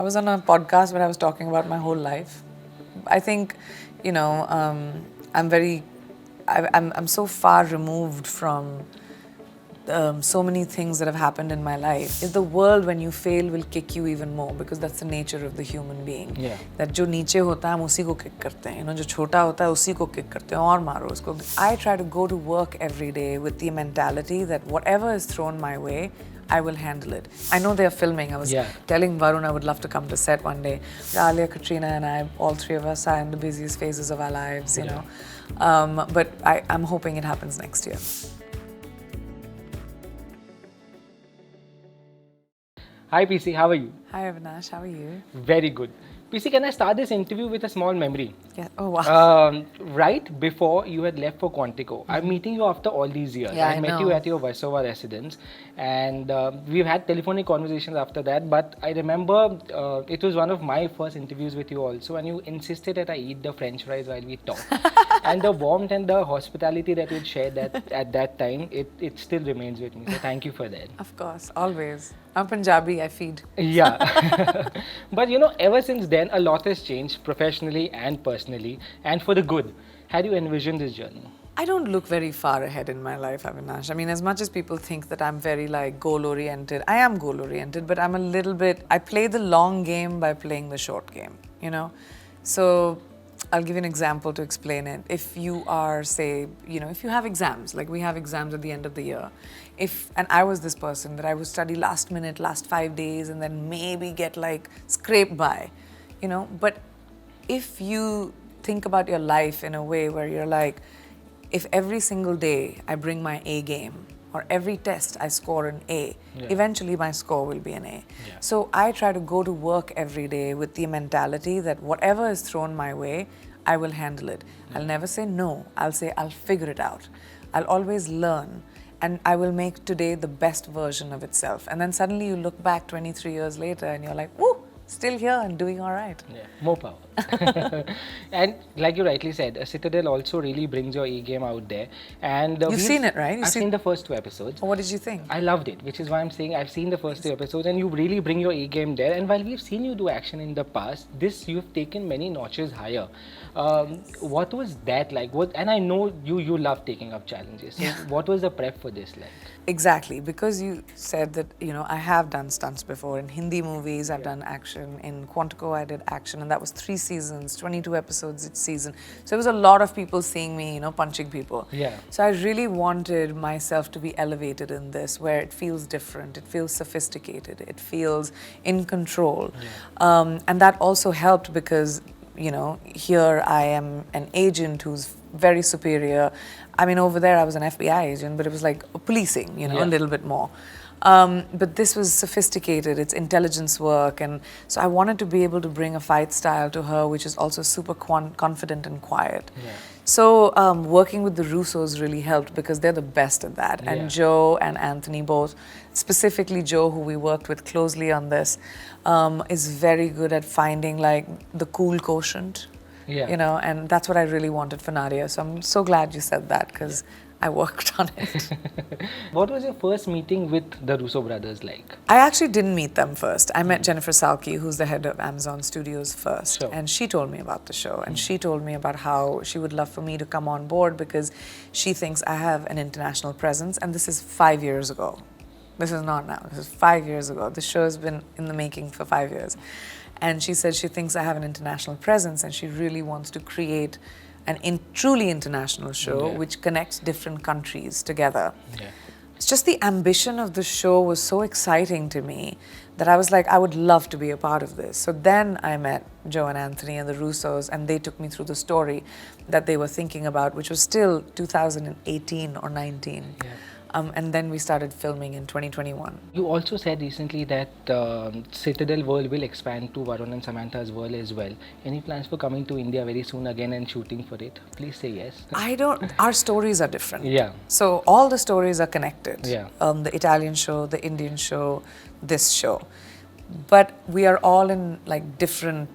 was on a podcast where I was talking about my whole life. I think, I'm so far removed from so many things that have happened in my life. Is the world, when you fail, will kick you even more, because that's the nature of the human being. Yeah. That जो नीचे होता है हम उसी को kick करते हैं, जो छोटा होता है उसी को kick करते हैं और मारो उसको. I try to go to work every day with the mentality that whatever is thrown my way, I will handle it. I know they are filming. I was telling Varun I would love to come to set one day. Alia, Katrina and I, all three of us are in the busiest phases of our lives, you know. But I'm hoping it happens next year. Hi PC, how are you? Hi Avinash, how are you? Very good. PC, can I start this interview with a small memory? Yeah. Oh wow. Right before you had left for Quantico, I'm meeting you after all these years. Yeah, I met know. you at your Warsaw residence, and we've had telephonic conversations after that. But I remember it was one of my first interviews with you also, and you insisted that I eat the French fries while we talk. And the warmth and the hospitality that you shared at that time, it still remains with me. So thank you for that. Of course, always. I'm Punjabi, I feed. Yeah. But ever since then, a lot has changed professionally and personally, and for the good. How do you envision this journey? I don't look very far ahead in my life, Avinash. I mean, as much as people think that I'm very goal-oriented, I am goal-oriented, but I'm a little bit, I play the long game by playing the short game, So I'll give you an example to explain it. If you are, say, if you have exams, like we have exams at the end of the year, and I was this person that I would study last minute, last 5 days, and then maybe get scraped by, but if you think about your life in a way where you're if every single day I bring my A game, or every test I score an A, eventually my score will be an A. Yeah. So I try to go to work every day with the mentality that whatever is thrown my way, I will handle it. I'll never say no. I'll say I'll figure it out. I'll always learn, and I will make today the best version of itself. And then suddenly you look back 23 years later and you're like, woo, still here and doing all right. Yeah, more power. And like you rightly said, Citadel also really brings your A-game out there. And You've seen it, right? I've seen the first 2 episodes. Oh, what did you think? I loved it, which is why I'm saying I've seen the first 2 episodes, and you really bring your A-game there. And while we've seen you do action in the past, this you've taken many notches higher. What was that like? And I know you love taking up challenges. So what was the prep for this like? Exactly, because you said that, I have done stunts before. In Hindi movies, I've done action. In Quantico, I did action, and that was 3 seasons, 22 episodes each season. So it was a lot of people seeing me, punching people. Yeah. So I really wanted myself to be elevated in this, where it feels different, it feels sophisticated, it feels in control. Yeah. And that also helped because, here I am an agent who's very superior. I mean, over there I was an FBI agent, but it was like policing, a little bit more. But this was sophisticated, it's intelligence work, and so I wanted to be able to bring a fight style to her which is also super confident and quiet. Yeah. So working with the Russos really helped because they're the best at that. And Joe and Anthony both, specifically Joe, who we worked with closely on this, is very good at finding the cool quotient. Yeah. And that's what I really wanted for Nadia. So I'm so glad you said that because I worked on it. What was your first meeting with the Russo brothers like? I actually didn't meet them first. I met Jennifer Salke, who's the head of Amazon Studios first. Sure. And she told me about the show. And she told me about how she would love for me to come on board because she thinks I have an international presence. And this is 5 years ago. This is not now. This is 5 years ago. The show has been in the making for 5 years. And she said she thinks I have an international presence and she really wants to create an truly international show which connects different countries together. Yeah. It's just the ambition of the show was so exciting to me that I was like, I would love to be a part of this. So then I met Joe and Anthony and the Russos, and they took me through the story that they were thinking about, which was still 2018 or 19. Yeah. And then we started filming in 2021. You also said recently that Citadel world will expand to Varun and Samantha's world as well. Any plans for coming to India very soon again and shooting for it? Please say yes. Our stories are different. Yeah. So all the stories are connected. Yeah. The Italian show, the Indian show, this show. But we are all in different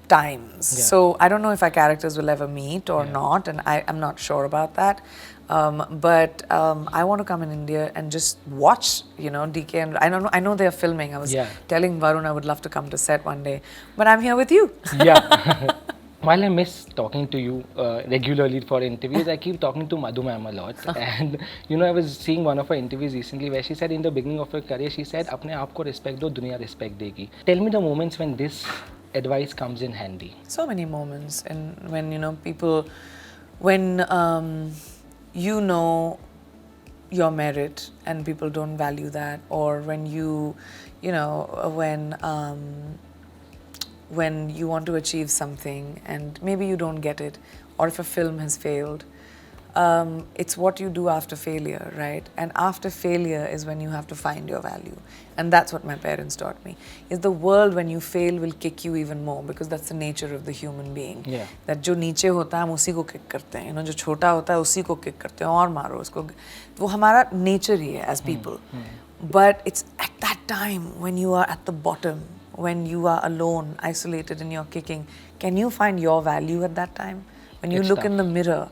times. Yeah. So I don't know if our characters will ever meet or not, and I'm not sure about that. But I want to come in India and just watch, DK, and I know they're filming. I was telling Varun I would love to come to set one day, but I'm here with you. Yeah. While I miss talking to you regularly for interviews, I keep talking to Madhu ma'am a lot. And I was seeing one of her interviews recently where she said in the beginning of her career, she said, "Apne aap ko respect do, dunya respect degi." Tell me the moments when this advice comes in handy. So many moments, and when people, when you know your merit and people don't value that, or when when you want to achieve something and maybe you don't get it, or if a film has failed, it's what you do after failure, right? And after failure is when you have to find your value. And that's what my parents taught me. Is the world, when you fail, will kick you even more, because that's the nature of the human being. Yeah. That जो नीचे होता है हम उसी को kick करते हैं, जो छोटा होता है उसी को kick करते हैं और मारो उसको. वो हमारा nature ही है as people. But it's at that time when you are at the bottom, when you are alone, isolated in your kicking, can you find your value at that time? When you look in the mirror.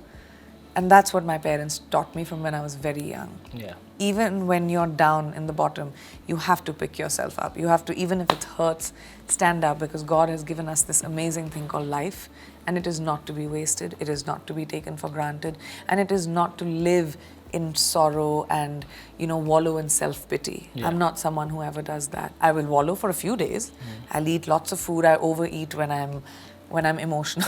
And that's what my parents taught me from when I was very young. Yeah. Even when you're down in the bottom, you have to pick yourself up. You have to, even if it hurts, stand up, because God has given us this amazing thing called life, and it is not to be wasted. It is not to be taken for granted, and it is not to live in sorrow and wallow in self-pity. Yeah. I'm not someone who ever does that. I will wallow for a few days. I'll eat lots of food. I overeat when I'm emotional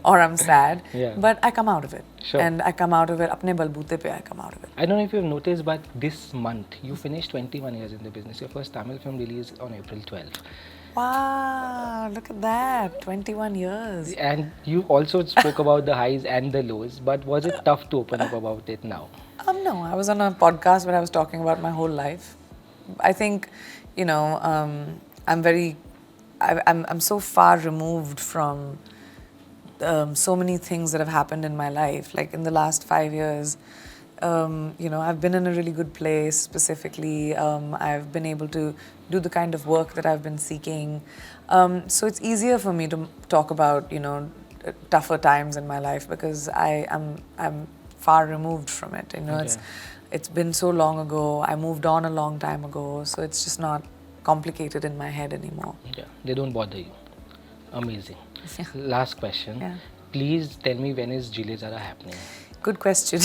or I'm sad. Yeah. But I come out of it. Sure. And I come out of it, apne balboote pe I come out of it. I don't know if you've noticed, but this month you finished 21 years in the business. Your first Tamil film release on April 12th. Wow, look at that, 21 years. And you also spoke about the highs and the lows, but was it tough to open up about it now? No, I was on a podcast where I was talking about my whole life. I think, I'm so far removed from so many things that have happened in my life. Like in the last 5 years, I've been in a really good place. Specifically, I've been able to do the kind of work that I've been seeking. So it's easier for me to talk about, tougher times in my life, because I'm far removed from it. It's been so long ago. I moved on a long time ago, so it's just not complicated in my head anymore. Yeah, they don't bother you. Amazing. Yeah. Last question. Yeah. Please tell me, when is Jee Le Zaraa happening? Good question.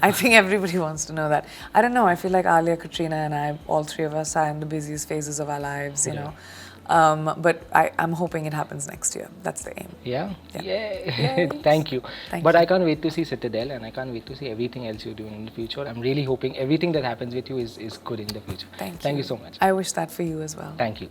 I think everybody wants to know that. I don't know. I feel like Alia, Katrina and I, all three of us, are in the busiest phases of our lives, you know. But I'm hoping it happens next year. That's the aim. Yeah? Yay. Thank you. Thank but you. I can't wait to see Citadel, and I can't wait to see everything else you're doing in the future. I'm really hoping everything that happens with you is good in the future. Thank you. Thank you so much. I wish that for you as well. Thank you.